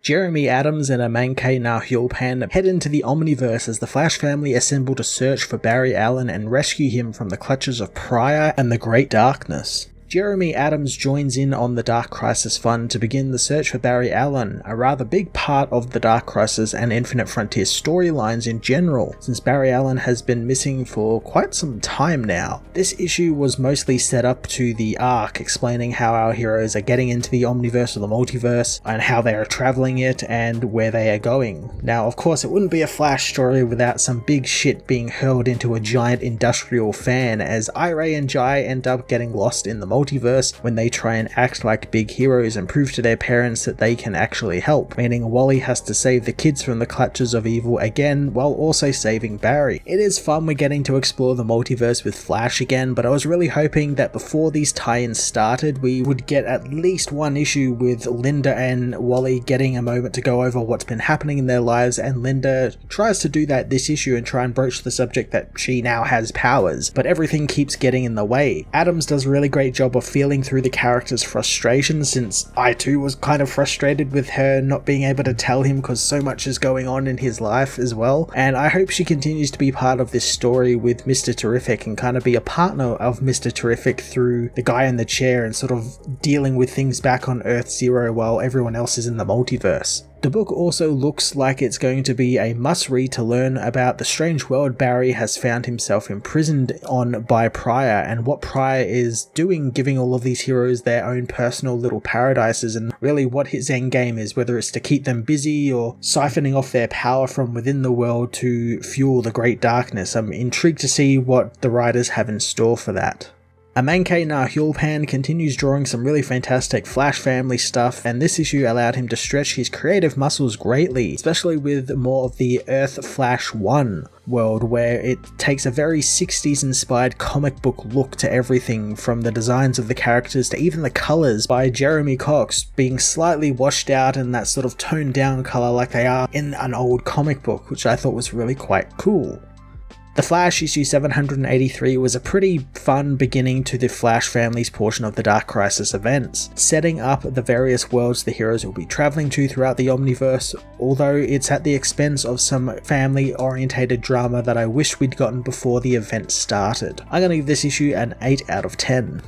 Jeremy Adams and Amanke Nahulpan head into the Omniverse as the Flash family assemble to search for Barry Allen and rescue him from the clutches of Pariah and the Great Darkness. Jeremy Adams joins in on the Dark Crisis fun to begin the search for Barry Allen, a rather big part of the Dark Crisis and Infinite Frontier storylines in general, since Barry Allen has been missing for quite some time now. This issue was mostly set up to the arc explaining how our heroes are getting into the Omniverse or the Multiverse, and how they are traveling it and where they are going. Now, of course, it wouldn't be a Flash story without some big shit being hurled into a giant industrial fan, as Ira and Jai end up getting lost in the Multiverse when they try and act like big heroes and prove to their parents that they can actually help, meaning Wally has to save the kids from the clutches of evil again while also saving Barry. It is fun we're getting to explore the multiverse with Flash again, but I was really hoping that before these tie-ins started we would get at least one issue with Linda and Wally getting a moment to go over what's been happening in their lives, and Linda tries to do that this issue and try and broach the subject that she now has powers, but everything keeps getting in the way. Adams does a really great job of feeling through the character's frustration, since I too was kind of frustrated with her not being able to tell him because so much is going on in his life as well, and I hope she continues to be part of this story with Mr. Terrific and kind of be a partner of Mr. Terrific through the guy in the chair and sort of dealing with things back on Earth Zero while everyone else is in the multiverse. The book also looks like it's going to be a must-read to learn about the strange world Barry has found himself imprisoned on by Pariah, and what Pariah is doing, giving all of these heroes their own personal little paradises, and really what his endgame is, whether it's to keep them busy or siphoning off their power from within the world to fuel the Great Darkness. I'm intrigued to see what the writers have in store for that. Amanke Nahulpan continues drawing some really fantastic Flash family stuff, and this issue allowed him to stretch his creative muscles greatly, especially with more of the Earth Flash 1 world, where it takes a very 60s inspired comic book look to everything, from the designs of the characters to even the colours by Jeremy Cox being slightly washed out in that sort of toned down colour like they are in an old comic book, which I thought was really quite cool. The Flash issue 783 was a pretty fun beginning to the Flash family's portion of the Dark Crisis events, setting up the various worlds the heroes will be travelling to throughout the Omniverse, although it's at the expense of some family-orientated drama that I wish we'd gotten before the event started. I'm going to give this issue an 8 out of 10.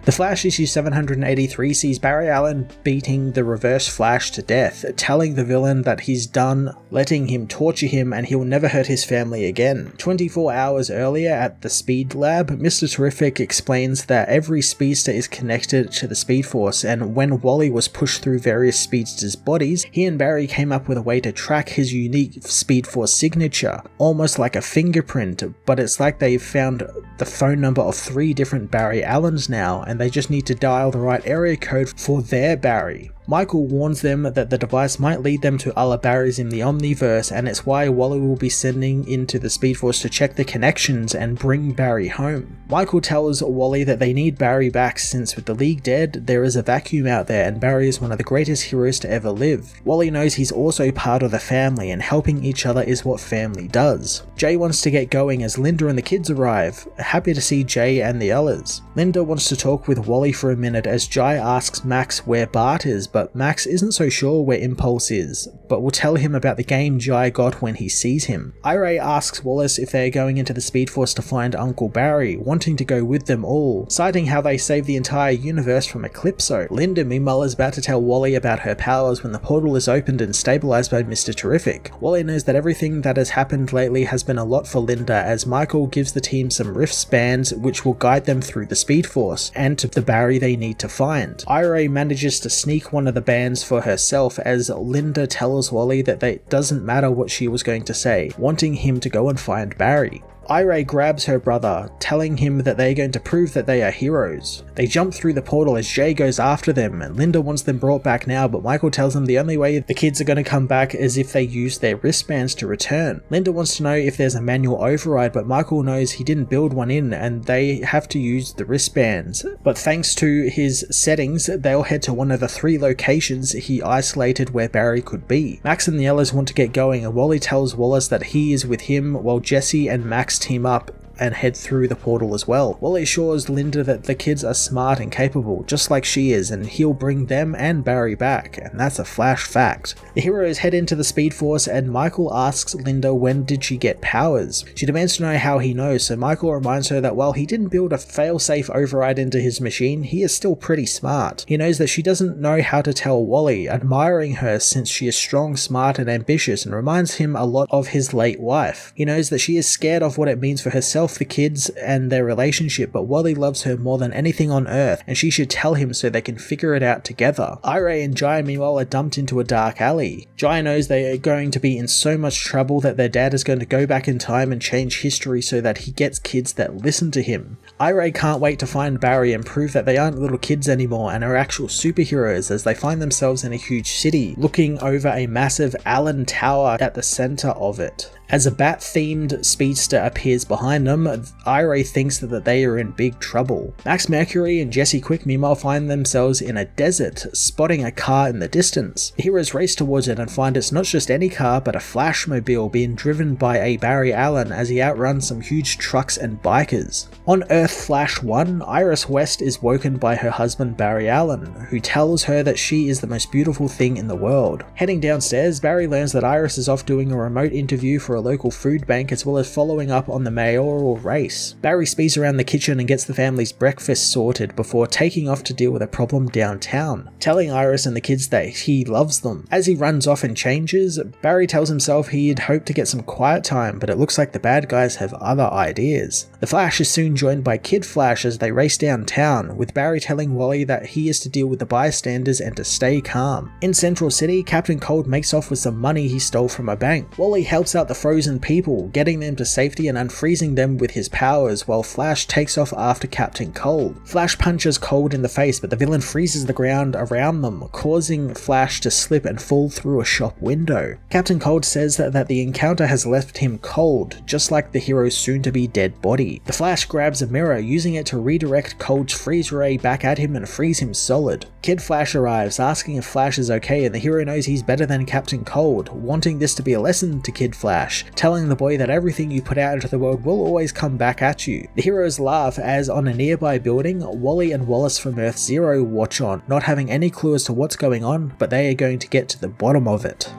The Flash issue 783 sees Barry Allen beating the Reverse Flash to death, telling the villain that he's done letting him torture him and he'll never hurt his family again. 24 hours earlier at the Speed Lab, Mr. Terrific explains that every speedster is connected to the Speed Force, and when Wally was pushed through various speedsters' bodies, he and Barry came up with a way to track his unique Speed Force signature, almost like a fingerprint, but it's like they've found the phone number of 3 different Barry Allens now, and they just need to dial the right area code for their Barry. Michael warns them that the device might lead them to other Barrys in the Omniverse, and it's why Wally will be sending into the Speed Force to check the connections and bring Barry home. Michael tells Wally that they need Barry back, since with the League dead, there is a vacuum out there and Barry is one of the greatest heroes to ever live. Wally knows he's also part of the family, and helping each other is what family does. Jay wants to get going as Linda and the kids arrive, happy to see Jay and the others. Linda wants to talk with Wally for a minute as Jai asks Max where Bart is, but Max isn't so sure where Impulse is, but will tell him about the game Jai got when he sees him. Ira asks Wallace if they are going into the Speed Force to find Uncle Barry, wanting to go with them all, citing how they saved the entire universe from Eclipso. Linda, meanwhile, is about to tell Wally about her powers when the portal is opened and stabilized by Mr. Terrific. Wally knows that everything that has happened lately has been a lot for Linda, as Michael gives the team some rift bands which will guide them through the Speed Force and to the Barry they need to find. Ira manages to sneak one of the bands for herself as Linda tells Wally that it doesn't matter what she was going to say, wanting him to go and find Barry. Ira grabs her brother, telling him that they're going to prove that they are heroes. They jump through the portal as Jay goes after them, and Linda wants them brought back now, but Michael tells them the only way the kids are going to come back is if they use their wristbands to return. Linda wants to know if there's a manual override, but Michael knows he didn't build one in and they have to use the wristbands. But thanks to his settings, they'll head to one of the 3 locations he isolated where Barry could be. Max and the others want to get going, and Wally tells Wallace that he is with him while Jesse and Max team up and head through the portal as well. Wally assures Linda that the kids are smart and capable, just like she is, and he'll bring them and Barry back, and that's a Flash fact. The heroes head into the Speed Force, and Michael asks Linda when did she get powers. She demands to know how he knows, so Michael reminds her that while he didn't build a failsafe override into his machine, he is still pretty smart. He knows that she doesn't know how to tell Wally, admiring her since she is strong, smart, and ambitious, and reminds him a lot of his late wife. He knows that she is scared of what it means for herself, the kids, and their relationship, but Wally loves her more than anything on Earth, and she should tell him so they can figure it out together. Iray and Jai, meanwhile, are dumped into a dark alley. Jai knows they are going to be in so much trouble that their dad is going to go back in time and change history so that he gets kids that listen to him. Iray can't wait to find Barry and prove that they aren't little kids anymore and are actual superheroes as they find themselves in a huge city, looking over a massive Allen Tower at the center of it. As a bat-themed speedster appears behind them, Iray thinks that they are in big trouble. Max Mercury and Jesse Quick meanwhile find themselves in a desert, spotting a car in the distance. The heroes race towards it and find it's not just any car but a Flashmobile being driven by a Barry Allen as he outruns some huge trucks and bikers. On Earth Flash 1, Iris West is woken by her husband Barry Allen, who tells her that she is the most beautiful thing in the world. Heading downstairs, Barry learns that Iris is off doing a remote interview for a local food bank as well as following up on the mayoral race. Barry speeds around the kitchen and gets the family's breakfast sorted before taking off to deal with a problem downtown, telling Iris and the kids that he loves them. As he runs off and changes, Barry tells himself he'd hoped to get some quiet time, but it looks like the bad guys have other ideas. The Flash is soon joined by Kid Flash as they race downtown, with Barry telling Wally that he is to deal with the bystanders and to stay calm. In Central City, Captain Cold makes off with some money he stole from a bank. Wally helps out the frozen people, getting them to safety and unfreezing them with his powers, while Flash takes off after Captain Cold. Flash punches Cold in the face, but the villain freezes the ground around them, causing Flash to slip and fall through a shop window. Captain Cold says that the encounter has left him cold, just like the hero's soon-to-be dead body. The Flash grabs a mirror, using it to redirect Cold's freeze ray back at him and freeze him solid. Kid Flash arrives, asking if Flash is okay, and the hero knows he's better than Captain Cold, wanting this to be a lesson to Kid Flash, telling the boy that everything you put out into the world will always come back at you. The heroes laugh as on a nearby building, Wally and Wallace from Earth Zero watch on, not having any clue as to what's going on, but they are going to get to the bottom of it.